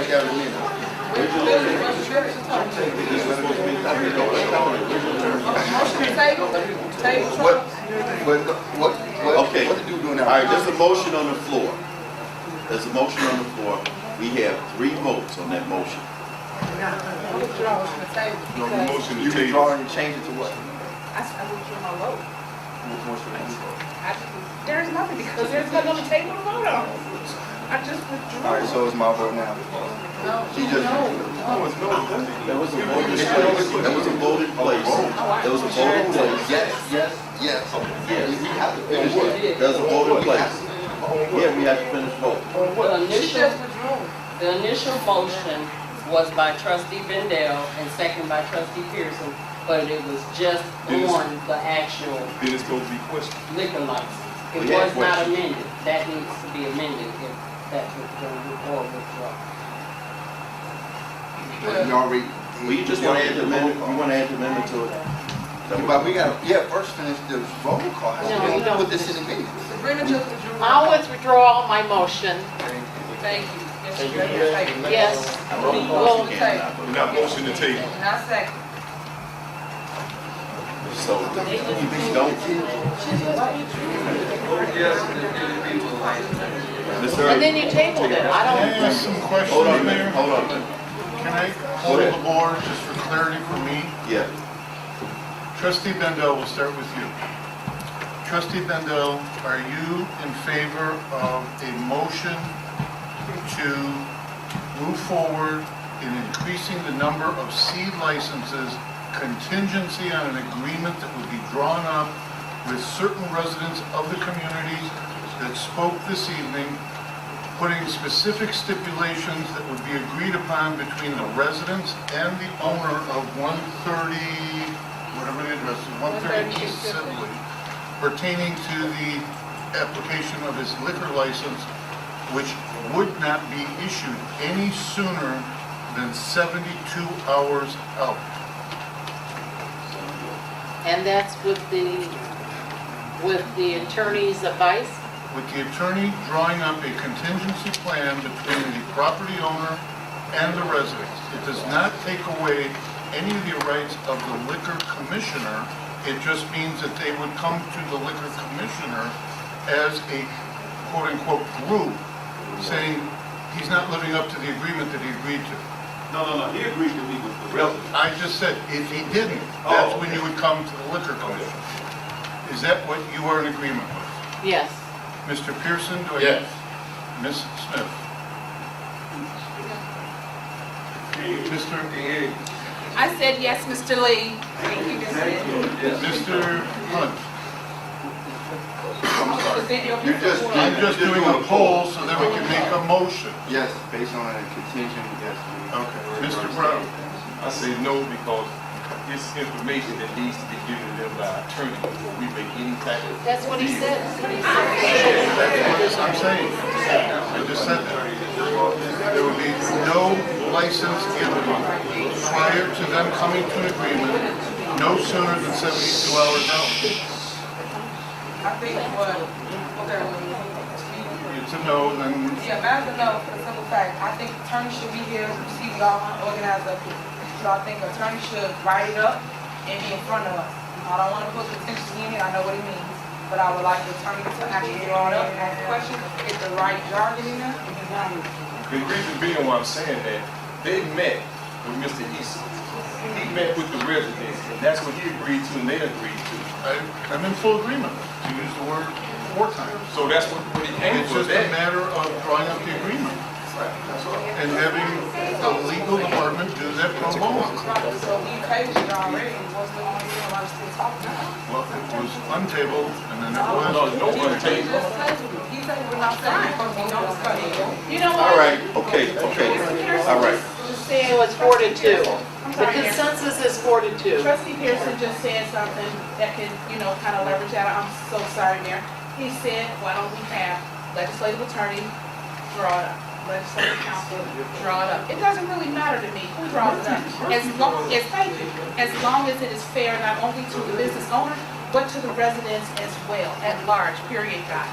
like that in a minute. Okay. What to do doing that? All right, there's a motion on the floor. There's a motion on the floor. We have 3 votes on that motion. No, the motion You to can draw table. and change it to what? I withdrew my vote. What There's nothing because there's nothing on the table to vote on. I just withdrew. All right, so it's my vote now. She just. No, it's no. There was a vote in place. There was a vote in place. There was a vote in place. Yes. Yes. We have to finish it. There's a vote in place. Yeah, we have to finish vote. The initial motion was by trustee Bendel and second by trustee Pearson, but it was just on the actual Then it's supposed to be questioned. liquor license. It We had was not questions. amended. That needs to be amended if that's withdrawn or withdrawn. You already. Well, you just want to add the amendment, you want to add the amendment to it? But we got, first finish the roll call. No, you don't. Put this in the minutes. Sabrina just withdrew. I'll withdraw my motion. Thank you. Yes, Yes. Well, We're not motion to table. and I second. So, don't. Mr. And then you tabled it. I Can I don't, ask some questions, Hold on a Mayor? minute, hold on a minute. Can I hold the board just for clarity for me? Yeah. Trustee Bendel, we'll start with you. Trustee Bendel, are you in favor of a motion to move forward in increasing the number of seed licenses contingency on an agreement that would be drawn up with certain residents of the communities that spoke this evening, putting specific stipulations that would be agreed upon between the residents and the owner of 130, whatever the address is, 130 East Sibley, pertaining to the application of his liquor license, which would not be issued any sooner than 72 hours out. and that's with the attorney's advice? With the attorney drawing up a contingency plan between the property owner and the residents. It does not take away any of the rights of the liquor commissioner. It just means that they would come to the liquor commissioner as a quote-unquote group, saying he's not living up to the agreement that he agreed to. No, he agreed to meet with the resident. I just said, if he didn't, that's when you would come to the liquor commission. Is that what you are in agreement with? Yes. Mr. Pearson, do I? Yes. Ms. Smith? Mr. I said yes, Mr. Lee. Thank you, Mr. Hunt? I'm I'm just doing a poll so that we can make a motion. Yes, based on a contingent, yes. Okay. Mr. Brown? I say no because it's information that needs to be given to them by attorney before we make any type of. That's what he said. I'm saying, I just said that. There would be no license given prior to them coming to an agreement, no sooner than 72 hours out. I think what, It's a no, then yeah, matter of no, for the simple fact, I think attorney should be here, see we all organized up here. So I think attorney should write it up and be in front of us. I don't want to put contingency in it, I know what it means, but I would like the attorney to actually draw it up and ask questions, get the right jargon in there, and be done with it. The reason being why I'm saying that, they met with Mr. Eason. He met with the residents, and that's what he agreed to and they agreed to. I'm in full agreement, to use the word 4 times. So that's what he came It's for. just a matter of drawing up the agreement and having the legal department do that pro bono. So we paid it already, what's the only thing I'm still talking about? Well, it was untabled and then it No, was. no one He table. just tabled it. He said we're not saying because we don't discuss it. You know what? All right, okay, all right. So it's 4 to 2. The consensus is 4 to 2. Trustee Pearson just said something that could, kind of leverage that. I'm so sorry, Mayor. He said, why don't we have legislative attorney draw it up, legislative counsel draw it up. It doesn't really matter to me who draws it up. Thank you. As long as it is fair not only to the business owner, but to the residents as well, at large, period, God.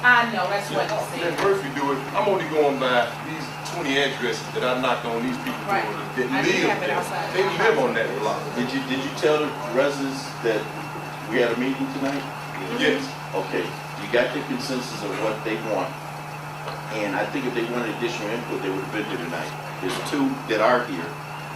I know, that's what he Let said. Murphy do it. I'm only going by these 20 addresses that I knocked on these people Right. that I did live have it there. outside. They live on that block. Did you tell the residents that we had a meeting tonight? Yes. Okay, you got the consensus of what they want. And I think if they wanted additional input, they would have been here tonight. There's two that are here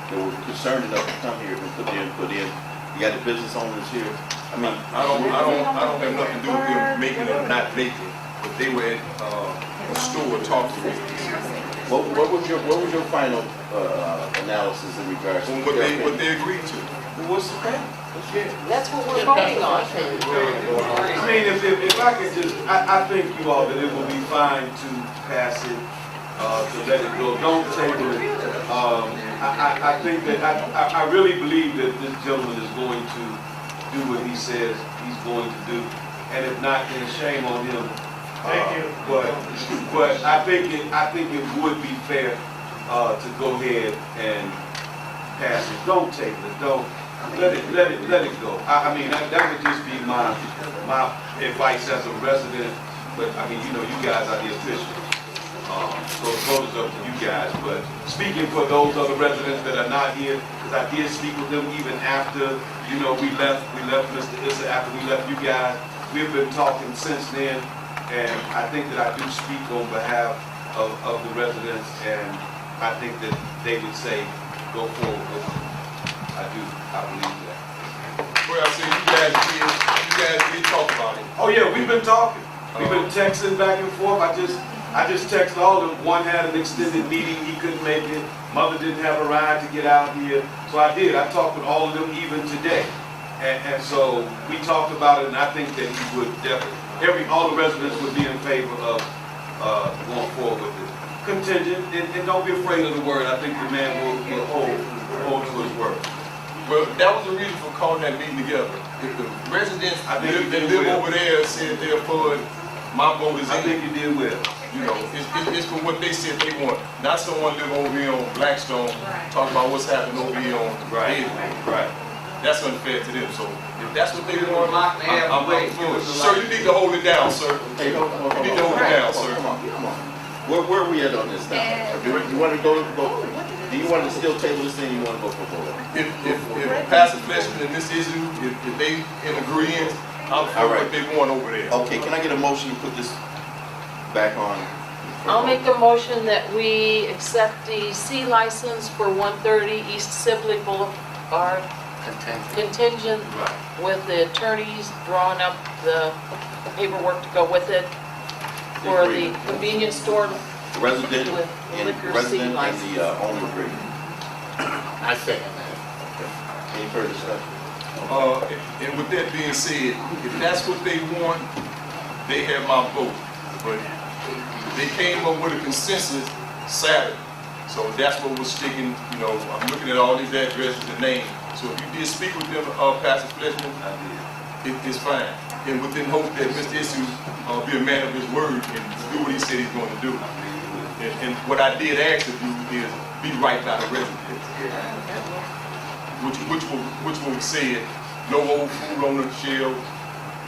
that were concerned enough to come here and put their input in. You got the business owners here. I mean, I don't have nothing to do with them making or not making, but they were at a store talking with me. what was your final analysis in regards to What they agreed to. Well, what's the thing? That's what we're voting on. I mean, if I could just, I think you all that it will be fine to pass it, to let it go. Don't table it. I think that, I really believe that this gentleman is going to do what he says he's going to do. And if not, then shame on him. Thank you. But I think it would be fair to go ahead and pass it. Don't table it. Don't. Let it go. I mean, that would just be my advice as a resident. But I mean, you guys are the officials. So the vote is up to you guys. But speaking for those other residents that are not here, because I did speak with them even after, we left Mr. Issa, after we left you guys. We've been talking since then, and I think that I do speak on behalf of the residents, and I think that they would say, go forward with it. I believe that. Well, I said you guys did talk about it. Oh yeah, we've been talking. We've been texting back and forth. I just texted all of them. One had an extended meeting, he couldn't make it. Mother didn't have a ride to get out here. So I did. I talked with all of them even today. And so we talked about it, and I think that he would definitely, all the residents would be in favor of going forward with it. Contingent, and don't be afraid of the word. I think the man will hold to his word. Well, that was the reason for calling that meeting together. If the residents I think that you did live well. over there said they're for it, my vote is I in. think you did well. It's for what they said they want. Not someone live over here on Blackstone, talking about what's happening over here on Edgewood. Right. That's unfair to them. So if that's what they want, Lock the air I'm away. for it. Sir, you need to hold it down, sir. Hey, hold on. You need to hold it down, sir. Come on. Where are we at on this now? Do you want to go? Do you want to still table this thing? You want to go for vote? If Pastor Fleshman and this issue, if they in agreement, I'm for what they want over there. Okay, can I get a motion to put this back on? I'll make the motion that we accept the C license for 130 East Sibley Boulevard contingent with the attorneys drawing up the paperwork to go with it for the convenience store The resident with and liquor C the license. owner agree. I second that. Any further discussion? And with that being said, if that's what they want, they have my vote. But they came up with a consensus Saturday. So that's what was sticking, I'm looking at all these addresses and names. So if you did speak with them, Pastor Fleshman, it's fine. And within hope that Mr. Issue be a man of his word and do what he said he's going to do. And what I did ask of you is be right by the residents. Which will say no old food on the shelves,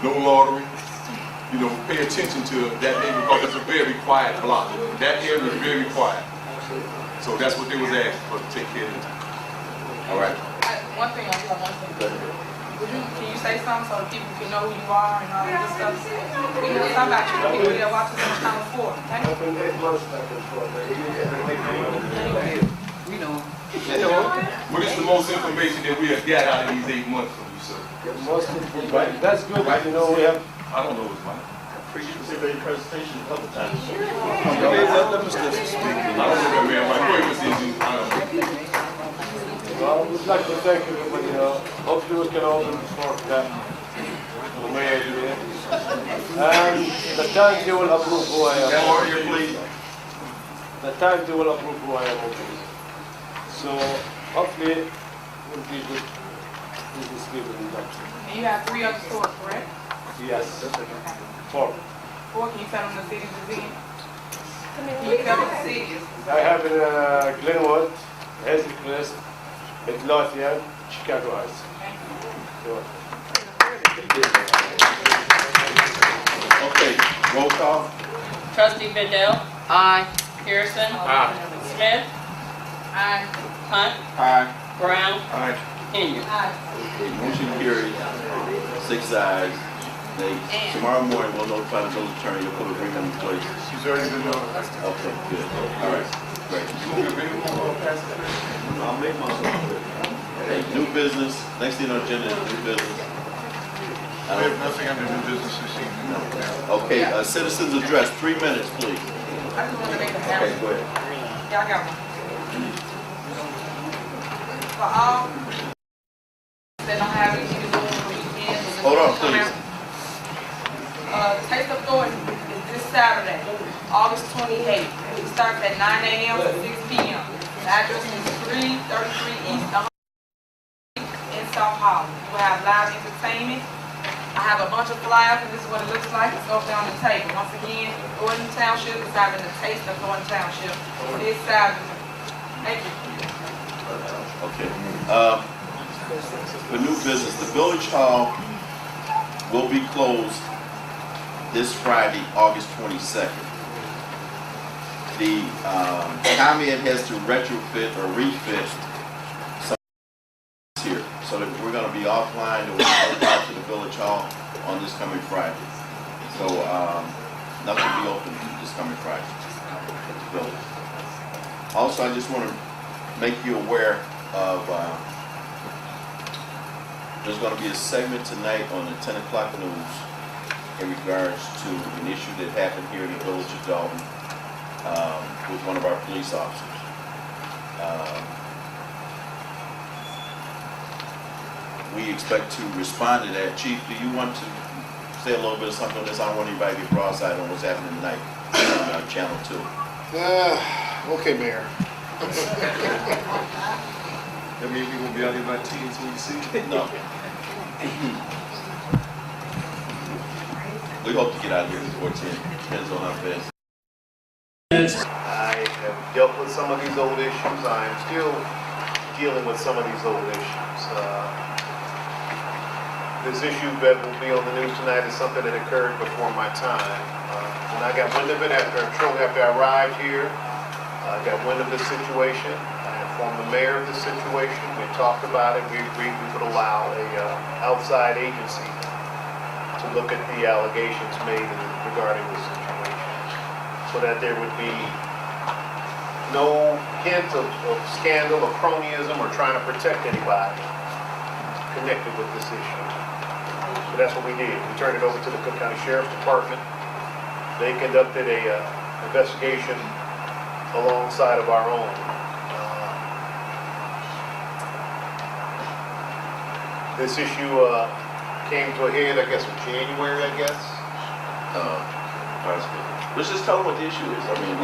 no lottery. Pay attention to that neighborhood because it's a very quiet block. That area is very quiet. So that's what they was asking for, to take care of it. All right. One thing, can you say something so that people can know who you are and all that good stuff? We know something about you, the people that watch us on Channel 4, okay? What is the most information that we have got out of these 8 months from you, sir? That's good, we have. I don't know his mind. For you to say your presentation a couple times. Let Mr. speak. I don't know that man. My point was easy. I don't know. Well, we'd like to thank everybody, hopefully we can open the floor for that. The mayor here. And the time they will approve who I am. Order, please. The time they will approve who I am. So hopefully we'll be good business people in that. And you have 3 other stores, correct? Yes. Okay. 4. 4, can you tell them the cities it's in? Can you tell them the cities? I have in Glenwood, Hazelcrest, Midlothian, Chicago Heights. So, Okay, roll call. Trustee Bendel? Aye. Pearson. Aye. Smith. Aye. Hunt. Aye. Brown. Aye. Kenya. Okay, motion carries, 6 ayes. Tomorrow morning, we'll notify the village attorney, you'll put an agreement in place. She's already been notified. Okay, good. All right, great. I'll make myself. Okay, new business, next thing on the agenda is new business. We have nothing under new business this evening. Okay, citizens address, 3 minutes, please. I just want to make a Okay, announcement. go ahead. Yeah, I got one. For all that don't have anything to do on the weekend. Hold on, please. Taste of Dolton is this Saturday, August 28th. It starts at 9 a.m. to 6 p.m. The address is 333 East in South Holland. We'll have live entertainment. I have a bunch of flyers, and this is what it looks like. It's up there on the table. Once again, Dolton Township is having the Taste of Dolton Township this Saturday. Thank you. Okay. For new business, the village hall will be closed this Friday, August 22nd. The comment has to retrofit or refit some here, so that we're going to be offline and we'll go out to the village hall on this coming Friday. So nothing will be open this coming Friday. Village. Also, I just want to make you aware of there's going to be a segment tonight on the 10 o'clock news in regards to an issue that happened here in the village of Dolton with one of our police officers. We expect to respond to that. Chief, do you want to say a little bit of something on this? I don't want anybody to get broadside on what's happening tonight on Channel 2. Okay, Mayor. That means we gonna be out here by 10 so you see. No. We hope to get out of here before 10. Depends on how fast. I have dealt with some of these old issues. I am still dealing with some of these old issues. This issue that will be on the news tonight is something that occurred before my time. When I got wind of it shortly after I arrived here, I got wind of this situation. I informed the mayor of this situation. We talked about it. We agreed we would allow a outside agency to look at the allegations made regarding this situation, so that there would be no hint of scandal or cronyism or trying to protect anybody connected with this issue. So that's what we did. We turned it over to the Cook County Sheriff's Department. They conducted a investigation alongside of our own. This issue came to a head, I guess, in January, I guess. Let's just tell them what the issue is. I mean,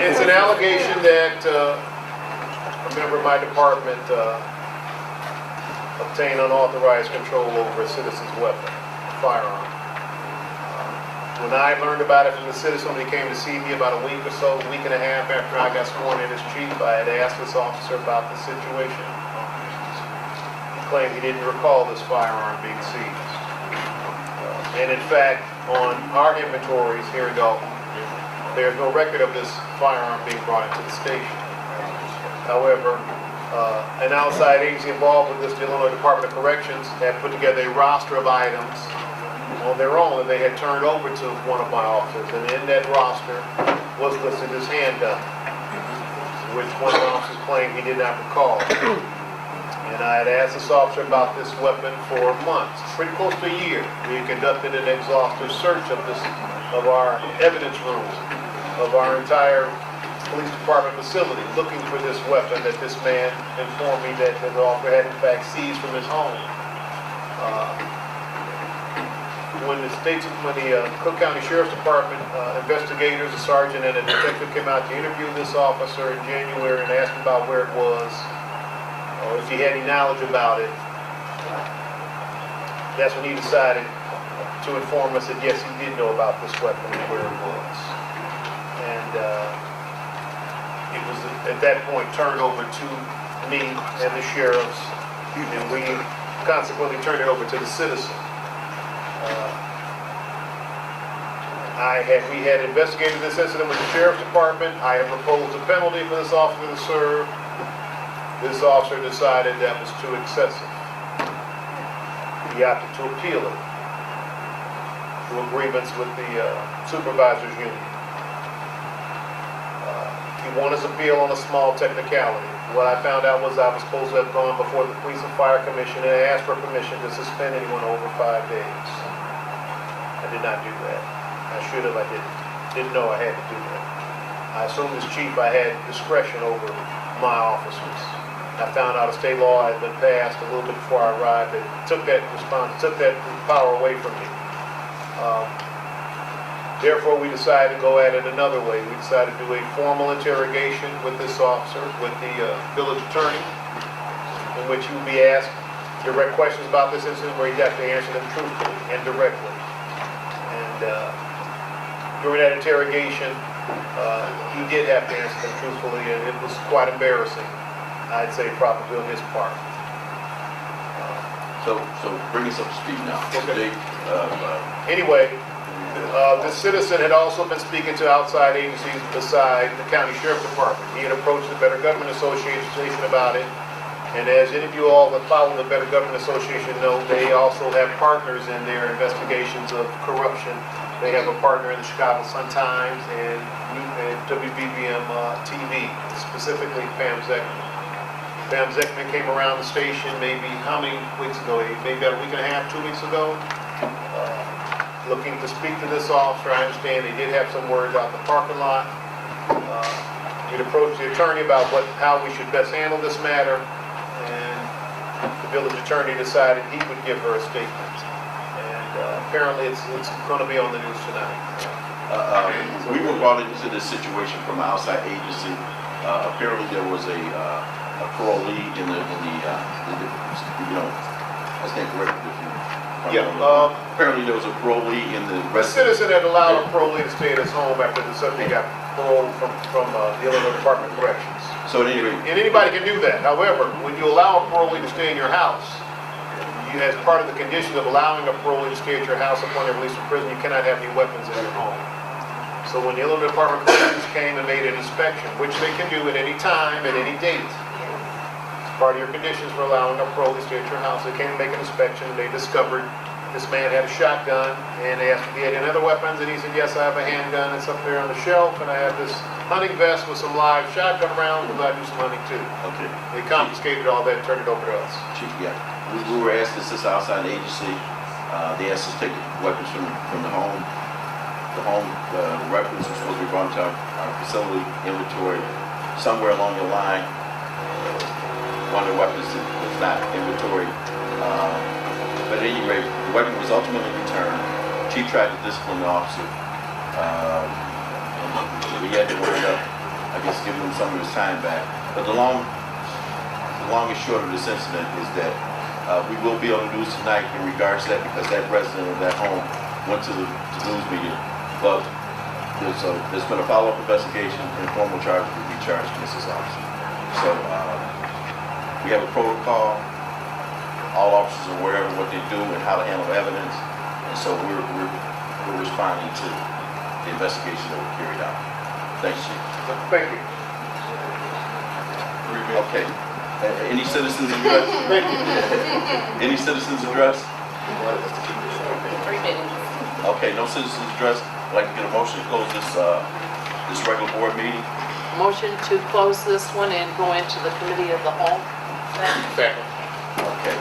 It's an allegation that a member of my department obtained unauthorized control over a citizen's weapon, a firearm. When I learned about it from the citizen when he came to see me about a week or so, a week and a half after I got sworn in as chief, I had asked this officer about the situation. He claimed he didn't recall this firearm being seized. And in fact, on our inventories here in Dolton, there's no record of this firearm being brought into the station. However, an outside agency involved with this, the Illinois Department of Corrections, had put together a roster of items on their own that they had turned over to one of my officers. And in that roster was listed as handgun, which one of the officers claimed he did not recall. And I had asked this officer about this weapon for months, pretty close to a year. We had conducted an exhaustive search of our evidence room, of our entire police department facility, looking for this weapon that this man informed me that the officer had in fact seized from his home. When the Cook County Sheriff's Department investigators, a sergeant and a detective came out to interview this officer in January and asked him about where it was, or if he had any knowledge about it, that's when he decided to inform us that yes, he did know about this weapon and where it was. And it was at that point turned over to me and the sheriffs, and we consequently turned it over to the citizen. We had investigated this incident with the sheriff's department. I have proposed a penalty for this officer to serve. This officer decided that was too excessive. He opted to appeal it through agreements with the supervisors union. He won his appeal on a small technicality. What I found out was I was supposed to have gone before the Police and Fire Commission and asked for permission to suspend anyone over 5 days. I did not do that. I should have, I didn't know I had to do that. I assumed as chief I had discretion over my officers. I found out a state law had been passed a little bit before I arrived that took that power away from me. Therefore, we decided to go at it another way. We decided to do a formal interrogation with this officer, with the village attorney, in which he would be asked direct questions about this incident where he'd have to answer them truthfully and directly. And during that interrogation, he did have to answer them truthfully, and it was quite embarrassing, I'd say, probably on his part. So bring us up to speed now. Okay. Anyway, This citizen had also been speaking to outside agencies beside the county sheriff department. He had approached the Better Government Association about it. And as any of you all that follow the Better Government Association know, they also have partners in their investigations of corruption. They have a partner in the Chicago Sun-Times and WBBM TV, specifically Pam Zeckman. Pam Zeckman came around the station maybe how many weeks ago? Maybe about a week and a half, 2 weeks ago. Looking to speak to this officer. I understand they did have some words out in the parking lot. We'd approached the attorney about how we should best handle this matter, and the village attorney decided he would give her a statement. And apparently it's going to be on the news tonight. We were brought into this situation from an outside agency. Apparently there was a parolee in the I stand corrected if you. Apparently there was a parolee in the The citizen had allowed a parolee to stay at his home after the subject got paroled from the Illinois Department of Corrections. So at any rate, And anybody can do that. However, when you allow a parolee to stay in your house, as part of the condition of allowing a parolee to stay at your house upon their release from prison, you cannot have any weapons in your home. So when the Illinois Department of Corrections came and made an inspection, which they can do at any time, at any date, it's part of your conditions for allowing a parolee to stay at your house. They came and make an inspection, and they discovered this man had a shotgun, and they asked if he had any other weapons, and he said, yes, I have a handgun, it's up there on the shelf, and I have this hunting vest with some live shotgun rounds, because I do some hunting too. okay. They confiscated all that and turned it over to us. Chief, yeah. We were asked to assist outside agency. They asked us to take weapons from the home. The weapons were supposed to be brought to our facility inventory. Somewhere along the line, one of the weapons was not inventory. But at any rate, the weapon was ultimately returned. Chief tried to discipline the officer. And we had to work up, I guess, giving him some of his time back. But the long and short of this incident is that we will be on the news tonight in regards to that, because that resident of that home went to the news media. But there's been a follow-up investigation and formal charge will be charged against this officer. So we have a protocol. All officers are aware of what they do and how to handle evidence, and so we're responding to the investigation that was carried out. Thanks, Chief. Thank you. Okay. Any citizens address? Any citizens address? 3 minutes. Okay, no citizens address. I'd like to get a motion to close this regular board meeting. Motion to close this one and go into the committee of the whole. Second. Okay.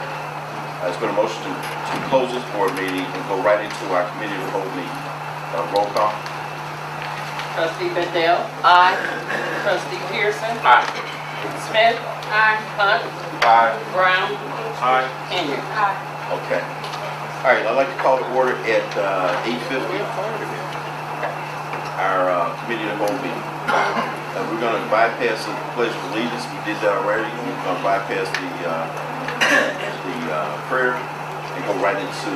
There's been a motion to close this board meeting and go right into our committee of the whole meeting. Roll call. Trustee Bendel. Aye. Trustee Pearson. Aye. Smith. Aye. Hunt. Aye. Brown. Aye. Henry. Okay. All right, I'd like to call to order at 8:50. Our committee of the whole meeting. We're going to bypass the pledge of allegiance. We did that already. We're going to bypass the prayer and go right into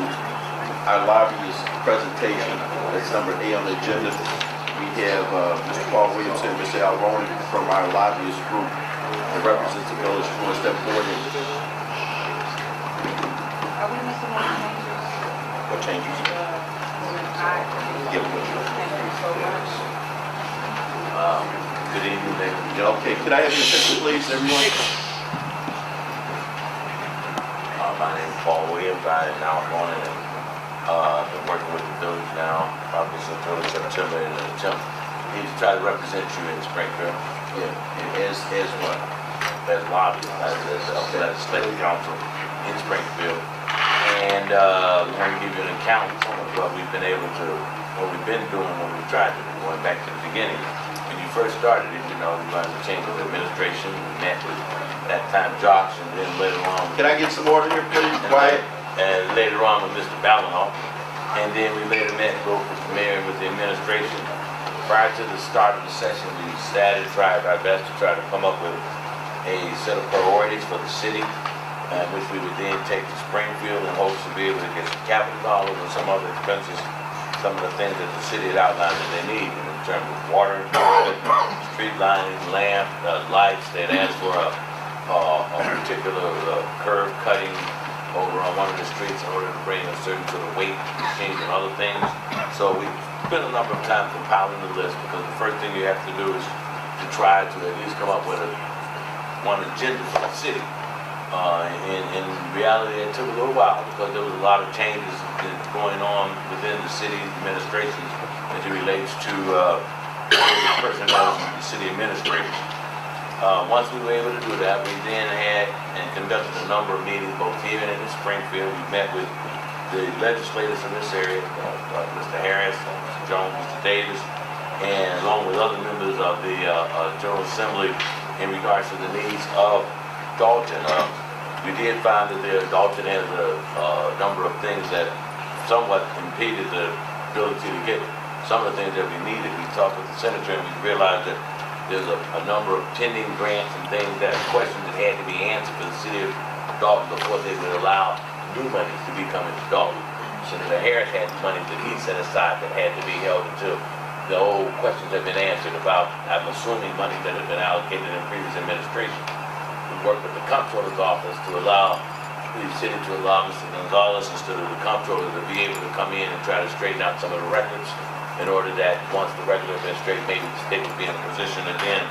our lobbyist presentation. That's number 8 on the agenda. We have Mr. Paul Williamson and Mr. Al Ronan from our lobbyist group that represents the village who will step forward. Are we missing any changes? What changes? Give them a Thank you so much. good evening, ladies and gentlemen. Okay, could I have your attention, please, everyone? My name is Paul Williams. I am now going and been working with the village now probably since early September in an attempt to try to represent you in Springfield. Yeah, as what? As lobby, as legislative council in Springfield. And we want to give you an account of what we've been able to, what we've been doing, what we've tried to do, going back to the beginning. When you first started it, you know, we wanted to change the administration. We met with, at that time, Josh, and then later on. Can I get some order here, please? Quiet. And later on with Mr. Balanoff. And then we later met both with the mayor and with the administration. Prior to the start of the session, we decided to try our best to try to come up with a set of priorities for the city, which we would then take to Springfield in hopes to be able to get some capital dollars and some other expenses, some of the things that the city had outlined that they need in terms of water, street lining, lamp, lights. They'd asked for a particular curb cutting over on one of the streets in order to bring a certain sort of weight machines and other things. So we spent a number of times compiling the list, because the first thing you have to do is to try to at least come up with one agenda for the city. In reality, it took a little while because there was a lot of changes going on within the city administration as it relates to personnel and the city administrators. Once we were able to do that, we then had and conducted a number of meetings, both here and in Springfield. We met with the legislators in this area, Mr. Harris, Mr. Jones, Mr. Davis, and along with other members of the General Assembly in regards to the needs of Dolton. We did find that Dolton has a number of things that somewhat impeded the ability to get some of the things that we needed. We talked with the senator and we realized that there's a number of pending grants and things that questions that had to be answered for the city of Dolton before they would allow new money to be coming to Dolton. Senator Harris had money that he set aside that had to be held until the old questions have been answered about, I'm assuming, money that had been allocated in previous administration. We worked with the comptroller's office to allow the city to allow Mr. Gonzalez instead of the comptroller to be able to come in and try to straighten out some of the records, in order that once the regular administration, maybe the state would be in a position to then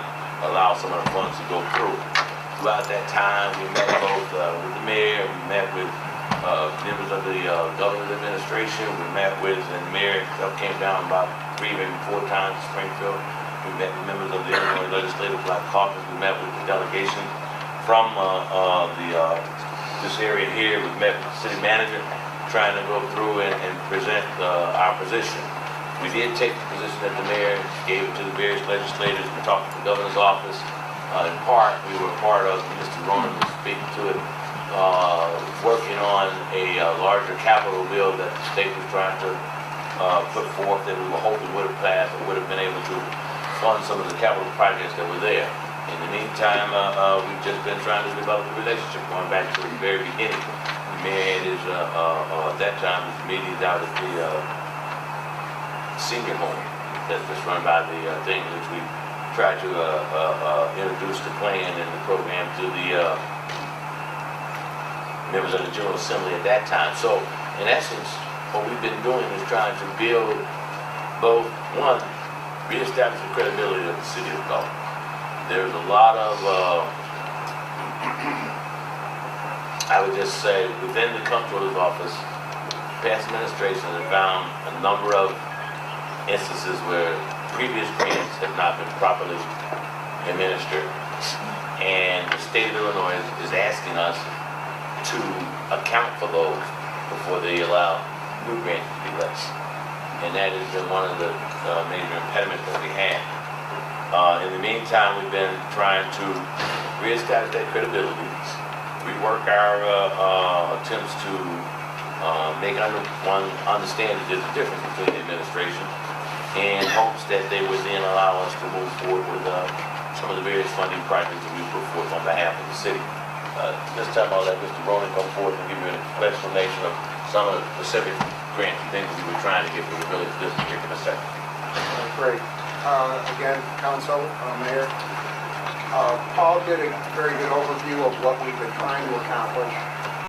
allow some of the funds to go through. Throughout that time, we met both with the mayor, we met with members of the governor's administration, we met with, and the mayor came down about 3, maybe 4 times to Springfield. We met with members of the Illinois Legislative Black Caucus, we met with the delegation from this area here. We met with the city manager, trying to go through and present our position. We did take the position that the mayor gave it to the various legislators. We talked to the governor's office. In part, we were part of, Mr. Ronan was speaking to it, working on a larger capital bill that the state was trying to put forth that we were hoping would have passed or would have been able to fund some of the capital projects that were there. In the meantime, we've just been trying to develop a relationship going back to the very beginning. The mayor had his, at that time, his meetings out at the senior home that's just run by the thing, which we tried to introduce the plan and the program to the members of the General Assembly at that time. So, in essence, what we've been doing is trying to build both, one, reestablish the credibility of the city of Dolton. There's a lot of, I would just say, within the comptroller's office, past administration have found a number of instances where previous grants have not been properly administered, and the state of Illinois is asking us to account for those before they allow new grants to be released. And that has been one of the major impediments that we have. In the meantime, we've been trying to reestablish that credibility, rework our attempts to make everyone understand that there's a difference between the administration, in hopes that they would then allow us to move forward with some of the various funding projects that we put forth on behalf of the city. This time I'll let Mr. Ronan come forward and give you an explanation of some of the specific grants and things that we were trying to get for the village this particular sector. Great. Again, council, mayor, Paul did a very good overview of what we've been trying to accomplish.